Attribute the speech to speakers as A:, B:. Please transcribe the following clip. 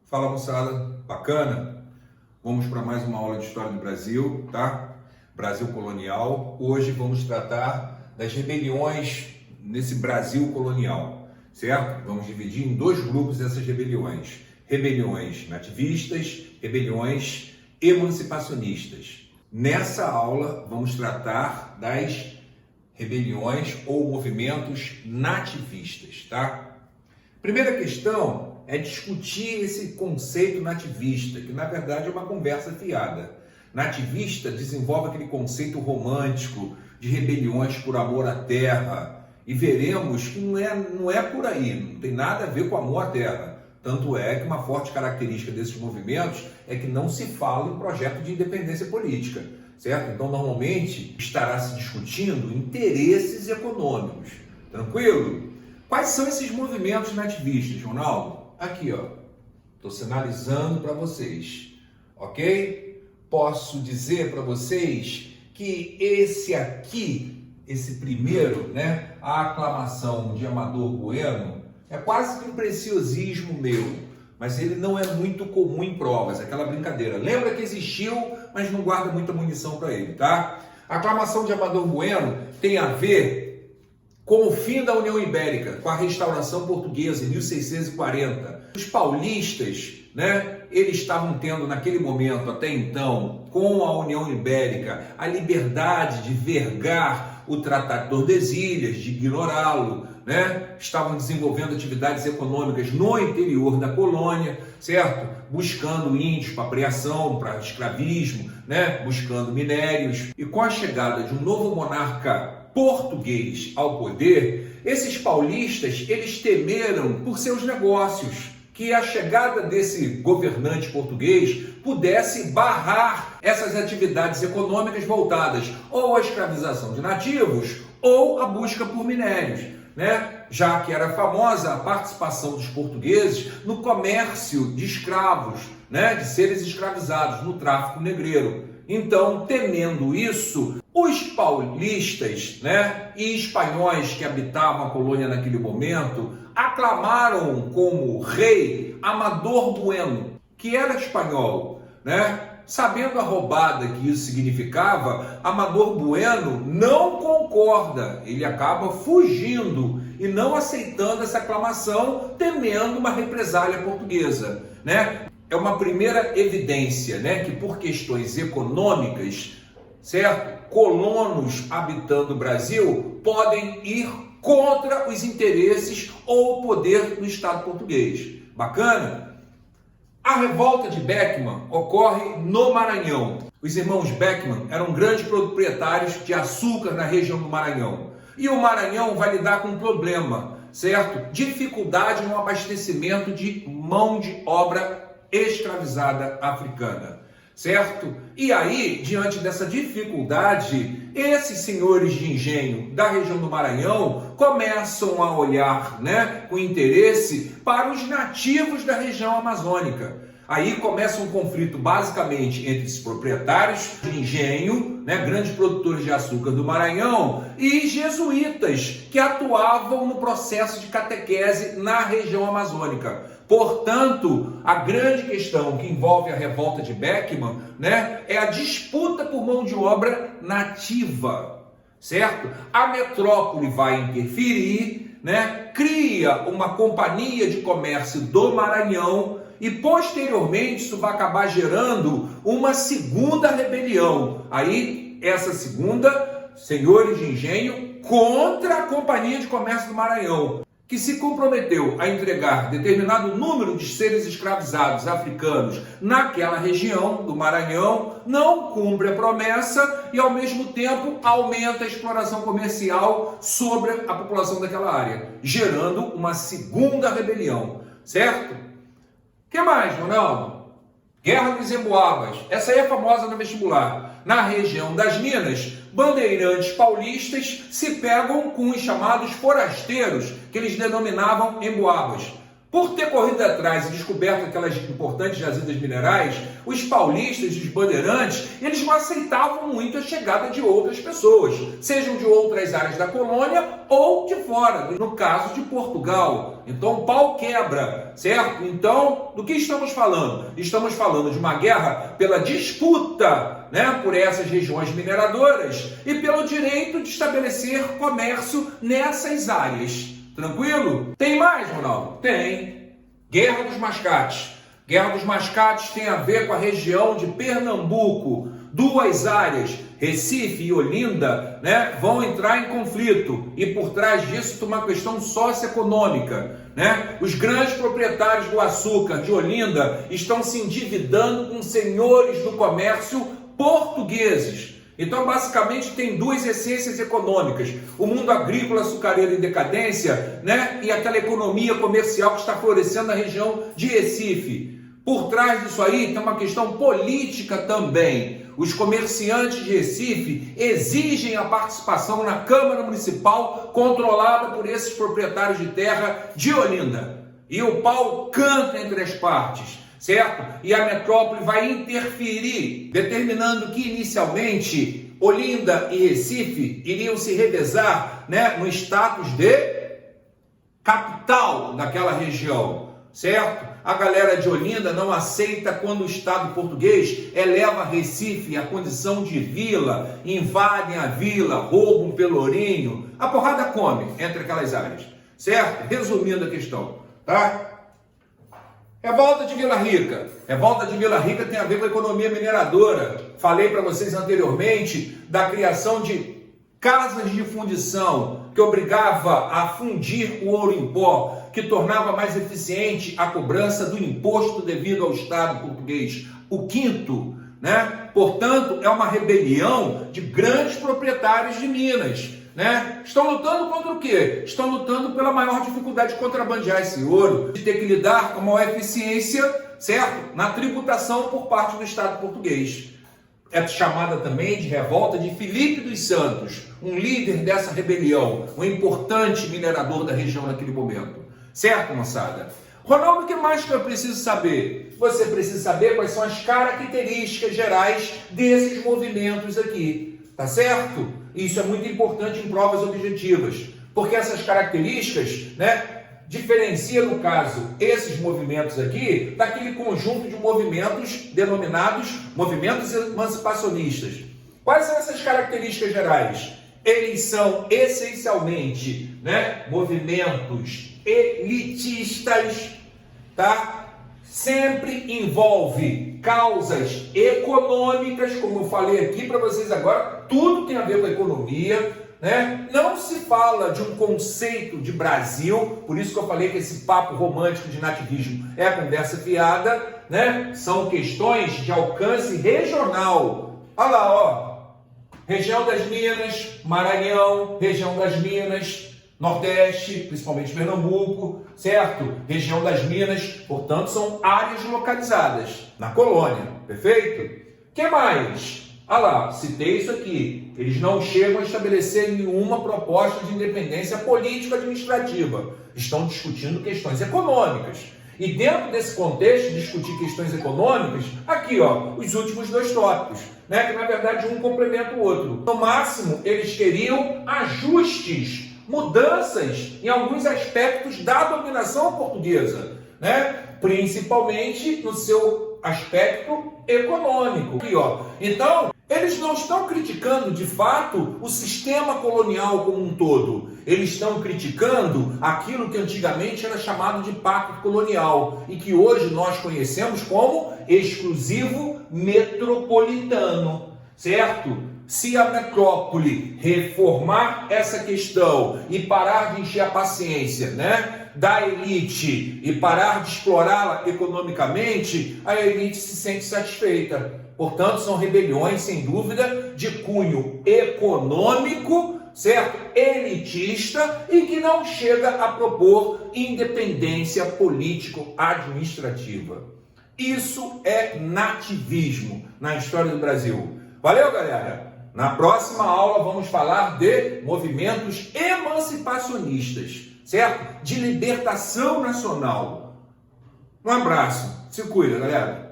A: Fala, moçada, bacana? Vamos para mais uma aula de História do Brasil, tá? Brasil colonial. Hoje vamos tratar das rebeliões nesse Brasil colonial, certo? Vamos dividir em dois grupos essas rebeliões. Rebeliões nativistas, rebeliões emancipacionistas. Nessa aula vamos tratar das rebeliões ou movimentos nativistas, tá? Primeira questão é discutir esse conceito nativista, que na verdade é uma conversa fiada. Nativista desenvolve aquele conceito romântico de rebeliões por amor à terra, e veremos que não é por aí, não tem nada a ver com amor à terra. Tanto é que uma forte característica desses movimentos é que não se fala em projeto de independência política, certo? Então, normalmente, estará se discutindo interesses econômicos. Tranquilo? Quais são esses movimentos nativistas, Ronaldo? Aqui, ó. Estou sinalizando para vocês, ok? Posso dizer para vocês que esse primeiro, né? A aclamação de Amador Bueno, é quase que um preciosismo meu, mas ele não é muito comum em provas, aquela brincadeira. Lembra que existiu, mas não guarda muita munição para ele, tá? A aclamação de Amador Bueno tem a ver com o fim da União Ibérica, com a restauração portuguesa em 1640. Os paulistas, né, eles estavam tendo naquele momento, até então, com a União Ibérica, a liberdade de vergar o Tratado de Tordesilhas, de ignorá-lo, né? Estavam desenvolvendo atividades econômicas no interior da colônia, certo? Buscando índios para criação, para escravismo, né? Buscando minérios. E com a chegada de um novo monarca português ao poder, esses paulistas, eles temeram por seus negócios, que a chegada desse governante português pudesse barrar essas atividades econômicas voltadas ou à escravização de nativos ou à busca por minérios, né? Já que era famosa a participação dos portugueses no comércio de escravos, né? De seres escravizados, no tráfico negreiro. Então, temendo isso, os paulistas, né, e espanhóis que habitavam a colônia naquele momento aclamaram como rei Amador Bueno, que era espanhol, né? Sabendo a roubada que isso significava, Amador Bueno não concorda, ele acaba fugindo e não aceitando essa aclamação, temendo uma represália portuguesa, né? É uma primeira evidência, né, que por questões econômicas, certo? Colonos habitando o Brasil podem ir contra os interesses ou o poder do Estado português. Bacana? A revolta de Beckman ocorre no Maranhão. Os irmãos Beckman eram grandes proprietários de açúcar na região do Maranhão. E o Maranhão vai lidar com um problema, certo? Dificuldade no abastecimento de mão de obra escravizada africana, certo? E aí, diante dessa dificuldade, esses senhores de engenho da região do Maranhão começam a olhar, né, com interesse para os nativos da região amazônica. Aí começa um conflito basicamente entre esses proprietários de engenho, né, grandes produtores de açúcar do Maranhão, e jesuítas que atuavam no processo de catequese na região amazônica. Portanto, a grande questão que envolve a revolta de Beckman, né, é a disputa por mão de obra nativa, certo? A metrópole vai interferir, né, cria uma companhia de comércio do Maranhão e posteriormente isso vai acabar gerando uma segunda rebelião. Aí, essa segunda, senhores de engenho contra a Companhia de Comércio do Maranhão, que se comprometeu a entregar determinado número de seres escravizados africanos naquela região do Maranhão, não cumpre a promessa e, ao mesmo tempo, aumenta a exploração comercial sobre a população daquela área, gerando uma segunda rebelião, certo? O que mais, Ronaldo? Guerra dos Emboabas. Essa aí é famosa no vestibular. Na região das Minas, bandeirantes paulistas se pegam com os chamados forasteiros, que eles denominavam emboabas. Por ter corrido atrás e descoberto aquelas importantes jazidas minerais, os paulistas e os bandeirantes, eles não aceitavam muito a chegada de outras pessoas, sejam de outras áreas da colônia ou de fora, no caso de Portugal. Então o pau quebra, certo? Então, do que estamos falando? Estamos falando de uma guerra pela disputa, né, por essas regiões mineradoras e pelo direito de estabelecer comércio nessas áreas. Tranquilo? Tem mais, Ronaldo? Tem. Guerra dos Mascates. Guerra dos Mascates tem a ver com a região de Pernambuco. Duas áreas, Recife e Olinda, né, vão entrar em conflito. E por trás disso tem uma questão socioeconômica, né? Os grandes proprietários do açúcar de Olinda estão se endividando com senhores do comércio portugueses. Então, basicamente, tem duas essências econômicas: o mundo agrícola açucareiro em decadência, né, e aquela economia comercial que está florescendo na região de Recife. Por trás disso aí tem uma questão política também. Os comerciantes de Recife exigem a participação na Câmara Municipal controlada por esses proprietários de terra de Olinda. E o pau canta entre as partes, certo? E a metrópole vai interferir, determinando que inicialmente Olinda e Recife iriam se revezar, né, no status de capital daquela região, certo? A galera de Olinda não aceita quando o Estado português eleva Recife à condição de vila, invadem a vila, roubam um pelourinho. A porrada come entre aquelas áreas, certo? Resumindo a questão, tá? Revolta de Vila Rica. Revolta de Vila Rica tem a ver com a economia mineradora. Falei para vocês anteriormente da criação de casas de fundição que obrigava a fundir o ouro em pó, que tornava mais eficiente a cobrança do imposto devido ao Estado português, o quinto, né? Portanto, é uma rebelião de grandes proprietários de minas, né? Estão lutando contra o quê? Estão lutando pela maior dificuldade de contrabandear esse ouro, de ter que lidar com a maior eficiência, certo? Na tributação por parte do Estado português. É chamada também de revolta de Filipe dos Santos, um líder dessa rebelião, um importante minerador da região naquele momento. Certo, moçada? Ronaldo, o que mais que eu preciso saber? Você precisa saber quais são as características gerais desses movimentos aqui, tá certo? Isso é muito importante em provas objetivas, porque essas características, né, diferencia, no caso, esses movimentos aqui, daquele conjunto de movimentos denominados movimentos emancipacionistas. Quais são essas características gerais? Eles são essencialmente, né, movimentos elitistas, tá? Sempre envolve causas econômicas, como eu falei aqui para vocês agora, tudo tem a ver com a economia, né? Não se fala de um conceito de Brasil, por isso que eu falei que esse papo romântico de nativismo é conversa fiada, né? São questões de alcance regional. Olha lá, ó. Região das Minas, Maranhão, região das Minas, Nordeste, principalmente Pernambuco, certo? Região das Minas, portanto, são áreas localizadas na colônia, perfeito? O que mais? Ah lá, citei isso aqui. Eles não chegam a estabelecer nenhuma proposta de independência político-administrativa. Estão discutindo questões econômicas. E dentro desse contexto, discutir questões econômicas, aqui, ó, os últimos dois tópicos, né? Que na verdade um complementa o outro. No máximo, eles queriam ajustes, mudanças em alguns aspectos da dominação portuguesa, né? Principalmente no seu aspecto econômico. Aqui, ó. Então, eles não estão criticando, de fato, o sistema colonial como um todo. Eles estão criticando aquilo que antigamente era chamado de pacto colonial e que hoje nós conhecemos como exclusivo metropolitano, certo? Se a metrópole reformar essa questão e parar de encher a paciência, né, da elite e parar de explorá-la economicamente, a elite se sente satisfeita. Portanto, são rebeliões, sem dúvida, de cunho econômico, certo? Elitista e que não chega a propor independência político-administrativa. Isso é nativismo na história do Brasil. Valeu, galera? Na próxima aula vamos falar de movimentos emancipacionistas, certo? De libertação nacional. Um abraço. Se cuida, galera.